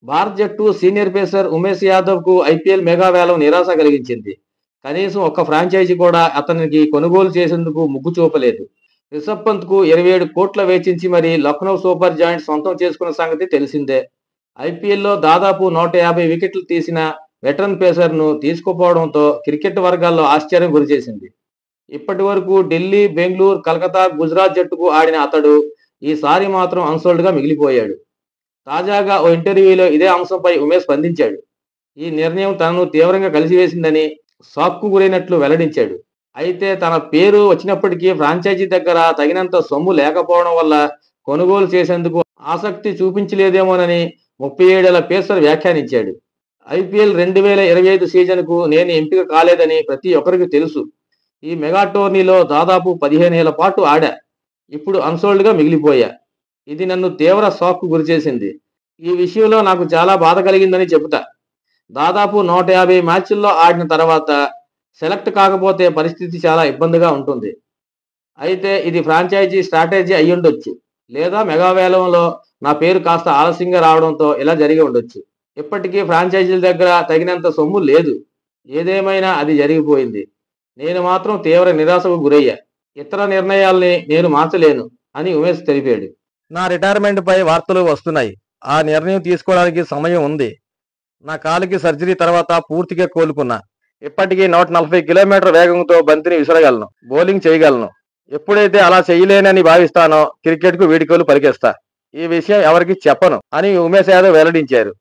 భారత జట్టు senior pacer Umesh యాదవ్‌కు ఐపీఎల్ మెగా వేలం నిరాశ కలిగించింది. కనీసం ఒక్క ఫ్రాంచైజీ కూడా అతనికి కొనుగోలు చేసేందుకు మొగ్గు చూపలేదు. రిషబ్ పంత్‌కు 27 కోట్లు వెచ్చించి మరీ లక్నో సూపర్ జాయింట్స్ సొంతం చేసుకున్న సంగతి తెలిసిందే. ఐపీఎల్‌లో దాదాపు 150 వికెట్లు తీసిన వెటరన్ పేసర్‌ను తీసుకుపోవడంతో క్రికెట్ వర్గాల్లో ఆశ్చర్యం గురిచేసింది. ఇప్పటివరకు ఢిల్లీ, బెంగుళూరు, కలకత్తా, గుజరాత్ జట్టుకు ఆడిన అతడు ఈసారి మాత్రం అన్సోల్డ్‌గా మిగిలిపోయాడు. తాజాగా ఓ ఇంటర్వ్యూలో ఇదే అంశంపై ఉమేష్ స్పందించాడు. ఈ నిర్ణయం తనను తీవ్రంగా కలిసివేసిందని, షాక్‌కు గురైనట్లు వెల్లడించాడు. అయితే తన పేరు వచ్చినప్పటికీ ఫ్రాంచైజీ దగ్గర తగినంత సొమ్ము లేకపోవడం వల్ల కొనుగోలు చేసేందుకు ఆసక్తి చూపించలేదేమోనని 37 ఏళ్ల పేసర్ వ్యాఖ్యానించాడు. ఐపీఎల్ 2025 సీజన్‌కు నేను ఎంపిక కాలేదని ప్రతి ఒక్కరికి తెలుసు. ఈ మెగా టోర్నీలో దాదాపు 15 ఏళ్ల పాటు ఆడా. ఇప్పుడు అన్సోల్డ్‌గా మిగిలిపోయా. ఇది నన్ను తీవ్ర షాక్‌కు గురిచేసింది. ఈ విషయంలో నాకు చాలా బాధ కలిగిందని చెబుతా. దాదాపు 150 మ్యాచ్‌ల్లో ఆడిన తర్వాత సెలెక్ట్ కాకపోతే పరిస్థితి చాలా ఇబ్బందిగా ఉంటుంది. అయితే ఇది ఫ్రాంచైజీ స్ట్రాటజీ అయ్యుండొచ్చు. లేదా మెగా వేలంలో నా పేరు కాస్త ఆలస్యంగా రావడంతో ఇలా జరిగి ఉండొచ్చు. ఇప్పటికీ ఫ్రాంచైజీల దగ్గర తగినంత సొమ్ము లేదు. ఏదేమైనా అది జరిగిపోయింది. నేను మాత్రం తీవ్ర నిరాశకు గురయ్యా. ఇతర నిర్ణయాల్ని నేను మార్చలేను అని ఉమేష్ తెలిపాడు. నా రిటైర్మెంట్‌పై వార్తలు వస్తున్నాయి. ఆ నిర్ణయం తీసుకోవడానికి సమయం ఉంది. నా కాలికి సర్జరీ తర్వాత పూర్తిగా కోలుకున్నా. ఇప్పటికీ 140 కిలోమీటర్ల వేగంతో బంతిని విసరగలను. బౌలింగ్ చేయగలను. ఎప్పుడైతే అలా చేయలేనని భావిస్తానో క్రికెట్‌కు వీడ్కోలు పలికేస్తా. ఈ విషయం ఎవరికీ చెప్పను అని ఉమేష్ యాదవ్ వెల్లడించారు.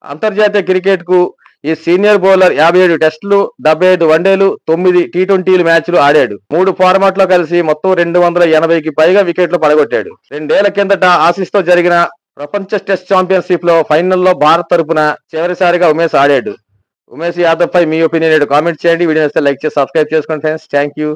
అంతర్జాతీయ క్రికెట్‌కు ఈ సీనియర్ బౌలర్ 57 టెస్టులు, 75 వన్డేలు, 9 టీ20 మ్యాచ్లు ఆడాడు. 3 ఫార్మాట్లో కలిసి మొత్తం 280కి పైగా వికెట్లు పడగొట్టాడు. 2 ఏళ్ల కిందట ఆసీస్‌తో జరిగిన ప్రపంచ టెస్ట్ ఛాంపియన్‌షిప్‌లో ఫైనల్లో భారత్ తరపున చివరిసారిగా ఉమేష్ ఆడాడు. ఉమేష్ యాదవ్ పై మీ ఒపీనియన్ కామెంట్ చేయండి. వీడియో నచ్చితే లైక్ చేసి సబ్స్క్రైబ్ చేసుకోండి ఫ్రెండ్స్. Thank you.